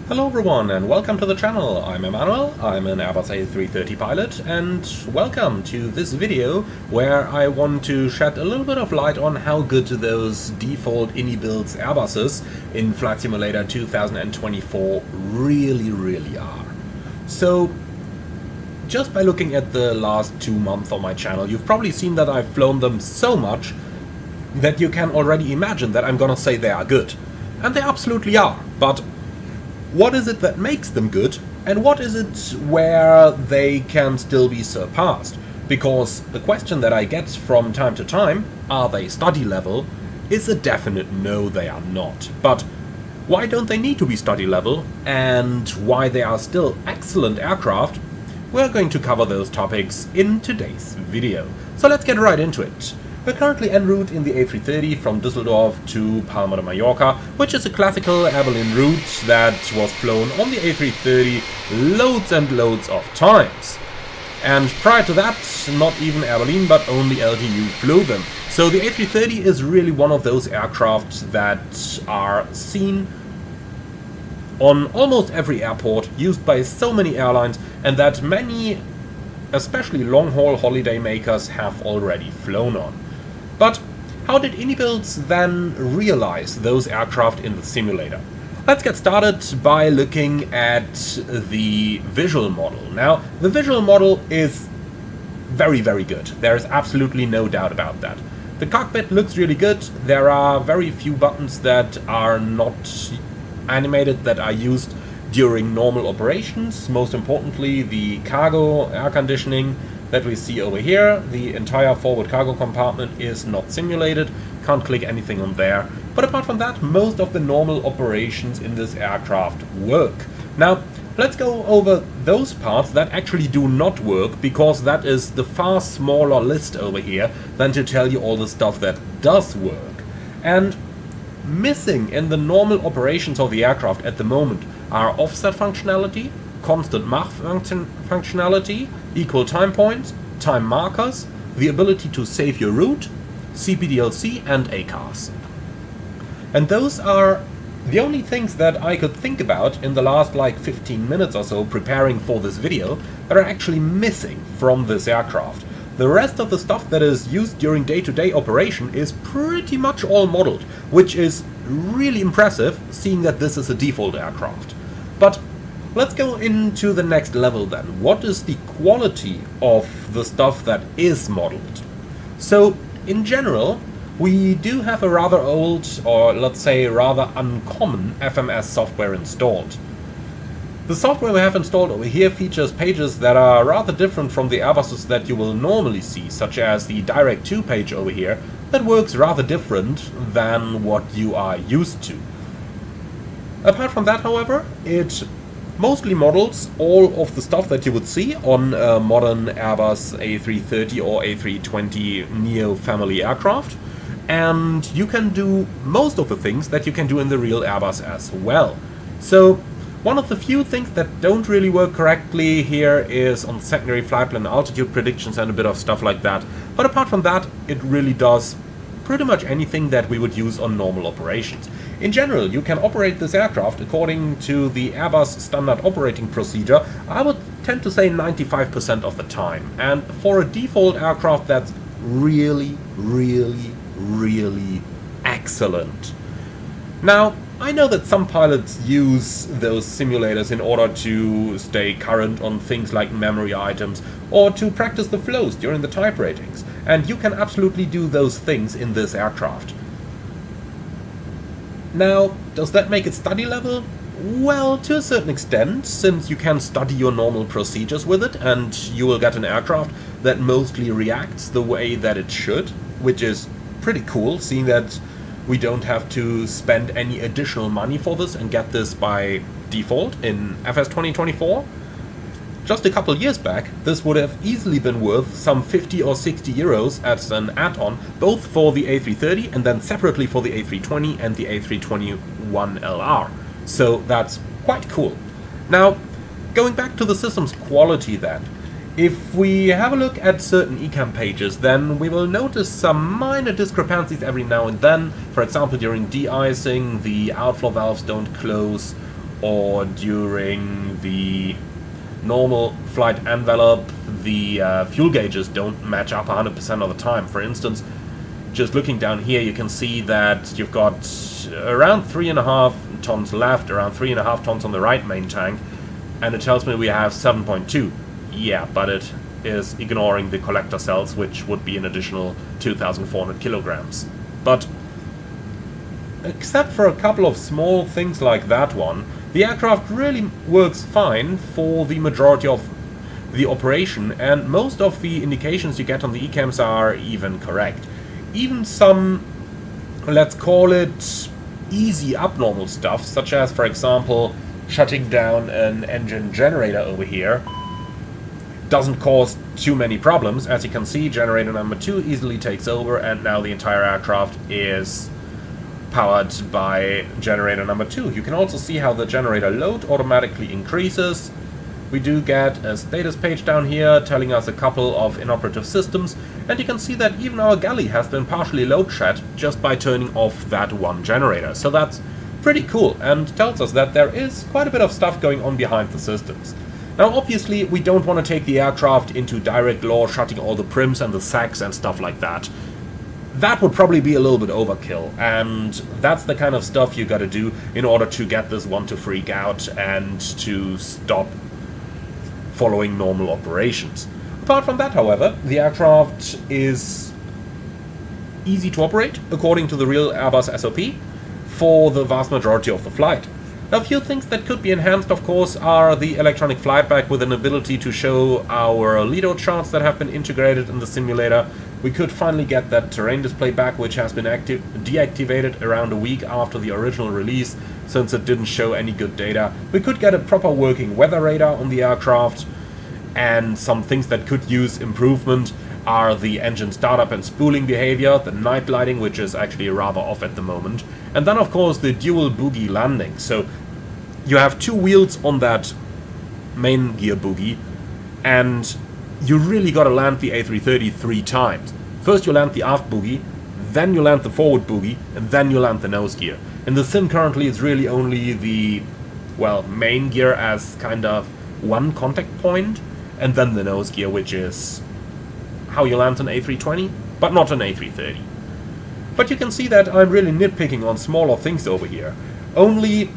Hello everyone and welcome to the channel. I'm Emmanuel, I'm an Airbus A330 pilot, and welcome to this video where I want to shed a little bit of light on how good those default iniBuilds Airbuses in Flight Simulator 2024 really are. So, just by looking at the last 2 months on my channel, you've probably seen that I've flown them so much that you can already imagine that I'm gonna say they are good. And they absolutely are, but what is it that makes them good, and what is it where they can still be surpassed? Because the question that I get from time to time, are they study level, is a definite no, they are not. But why don't they need to be study level, and why they are still excellent aircraft? We're going to cover those topics in today's video. So let's get right into it. We're currently en route in the A330 from Düsseldorf to Palma de Mallorca, which is a classical air balloon route that was flown on the A330 loads and loads of times. And prior to that, not even Air Berlin, but only LTU flew them. So the A330 is really one of those aircraft that are seen on almost every airport, used by so many airlines, and that many, especially long-haul holiday makers, have already flown on. But how did iniBuilds then realize those aircraft in the simulator? Let's get started by looking at the visual model. Now, the visual model is very good. There is absolutely no doubt about that. The cockpit looks really good. There are very few buttons that are not animated, that are used during normal operations. Most importantly, the cargo air conditioning that we see over here. The entire forward cargo compartment is not simulated, can't click anything on there. But apart from that, most of the normal operations in this aircraft work. Now, let's go over those parts that actually do not work, because that is the far smaller list over here than to tell you all the stuff that does work. And missing in the normal operations of the aircraft at the moment are offset functionality, constant Mach functionality, equal time points, time markers, the ability to save your route, CPDLC and ACARS. And those are the only things that I could think about in the last like 15 minutes or so preparing for this video that are actually missing from this aircraft. The rest of the stuff that is used during day-to-day operation is pretty much all modeled, which is really impressive, seeing that this is a default aircraft. But let's go into the next level then. What is the quality of the stuff that is modeled? So, in general, we do have a rather old, or let's say rather uncommon FMS software installed. The software we have installed over here features pages that are rather different from the Airbuses that you will normally see, such as the Direct To page over here, that works rather different than what you are used to. Apart from that, however, it mostly models all of the stuff that you would see on a modern Airbus A330 or A320 Neo family aircraft, and you can do most of the things that you can do in the real Airbus as well. So, one of the few things that don't really work correctly here is on secondary flight plan altitude predictions and a bit of stuff like that, but apart from that, it really does pretty much anything that we would use on normal operations. In general, you can operate this aircraft according to the Airbus standard operating procedure, I would tend to say 95% of the time. And for a default aircraft, that's really excellent. Now, I know that some pilots use those simulators in order to stay current on things like memory items, or to practice the flows during the type ratings, and you can absolutely do those things in this aircraft. Now, does that make it study level? Well, to a certain extent, since you can study your normal procedures with it, and you will get an aircraft that mostly reacts the way that it should, which is pretty cool, seeing that we don't have to spend any additional money for this and get this by default in FS 2024. Just a couple years back, this would have easily been worth some 50 or 60 euros as an add-on, both for the A330 and then separately for the A320 and the A321LR. So that's quite cool. Now, going back to the system's quality then, if we have a look at certain eCam pages, then we will notice some minor discrepancies every now and then. For example, during de-icing, the outflow valves don't close, or during the normal flight envelope, the fuel gauges don't match up 100% of the time. For instance, just looking down here, you can see that you've got around 3.5 tons left, around 3.5 tons on the right main tank, and it tells me we have 7.2. Yeah, but it is ignoring the collector cells, which would be an additional 2,400 kilograms. But except for a couple of small things like that one, the aircraft really works fine for the majority of the operation, and most of the indications you get on the ECAMs are even correct. Even some, let's call it, easy abnormal stuff, such as, for example, shutting down an engine generator over here, doesn't cause too many problems. As you can see, generator number 2 easily takes over, and now the entire aircraft is powered by generator number 2. You can also see how the generator load automatically increases. We do get a status page down here telling us a couple of inoperative systems, and you can see that even our galley has been partially load shed just by turning off that one generator. So that's pretty cool, and tells us that there is quite a bit of stuff going on behind the systems. Now obviously we don't want to take the aircraft into direct law, shutting all the prims and the sacks and stuff like that. That would probably be a little bit overkill, and that's the kind of stuff you gotta do in order to get this one to freak out and to stop following normal operations. Apart from that, however, the aircraft is easy to operate according to the real Airbus SOP for the vast majority of the flight. Now, a few things that could be enhanced, of course, are the electronic flight bag with an ability to show our LIDO charts that have been integrated in the simulator. We could finally get that terrain display back, which has been deactivated around a week after the original release, since it didn't show any good data. We could get a proper working weather radar on the aircraft, and some things that could use improvement are the engine startup and spooling behavior, the night lighting, which is actually rather off at the moment, and then of course the dual boogie landing. So you have two wheels on that main gear boogie, and you really gotta land the A330 3 times. First you land the aft boogie, then you land the forward boogie, and then you land the nose gear. In the sim currently it's really only the, well, main gear as kind of one contact point, and then the nose gear, which is how you land an A320, but not an A330. But you can see that I'm really nitpicking on smaller things over here. Only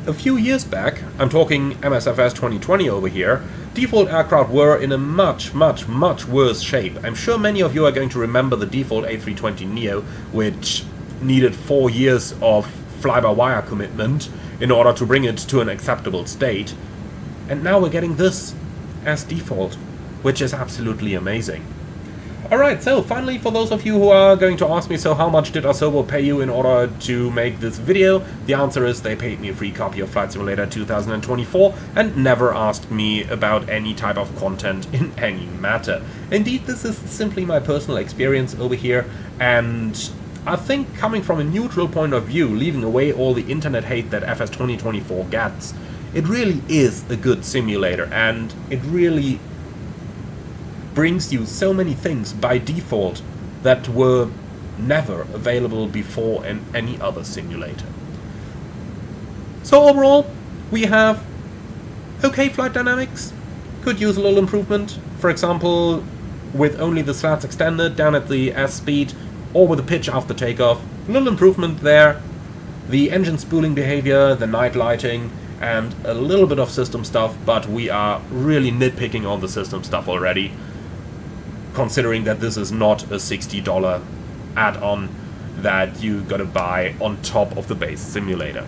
a few years back, I'm talking MSFS 2020 over here, default aircraft were in a much worse shape. I'm sure many of you are going to remember the default A320neo, which needed 4 years of fly-by-wire commitment in order to bring it to an acceptable state. And now we're getting this as default, which is absolutely amazing. Alright, so finally, for those of you who are going to ask me, so how much did Asobo pay you in order to make this video? The answer is they paid me a free copy of Flight Simulator 2024 and never asked me about any type of content in any matter. Indeed, this is simply my personal experience over here, and I think coming from a neutral point of view, leaving away all the internet hate that FS 2024 gets, it really is a good simulator, and it really brings you so many things by default that were never available before in any other simulator. So overall, we have okay flight dynamics, could use a little improvement, for example with only the slats extended down at the S speed, or with a pitch after takeoff. A little improvement there. The engine spooling behavior, the night lighting, and a little bit of system stuff, but we are really nitpicking on the system stuff already, considering that this is not a $60 add-on that you gotta buy on top of the base simulator.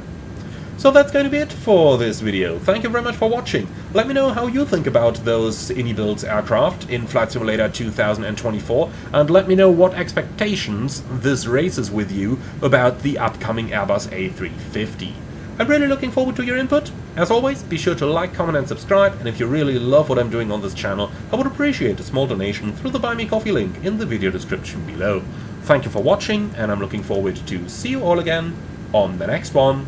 So that's going to be it for this video. Thank you very much for watching. Let me know how you think about those iniBuilds aircraft in Flight Simulator 2024, and let me know what expectations this raises with you about the upcoming Airbus A350. I'm really looking forward to your input. As always, be sure to like, comment and subscribe, and if you really love what I'm doing on this channel, I would appreciate a small donation through the Buy Me Coffee link in the video description below. Thank you for watching, and I'm looking forward to see you all again on the next one.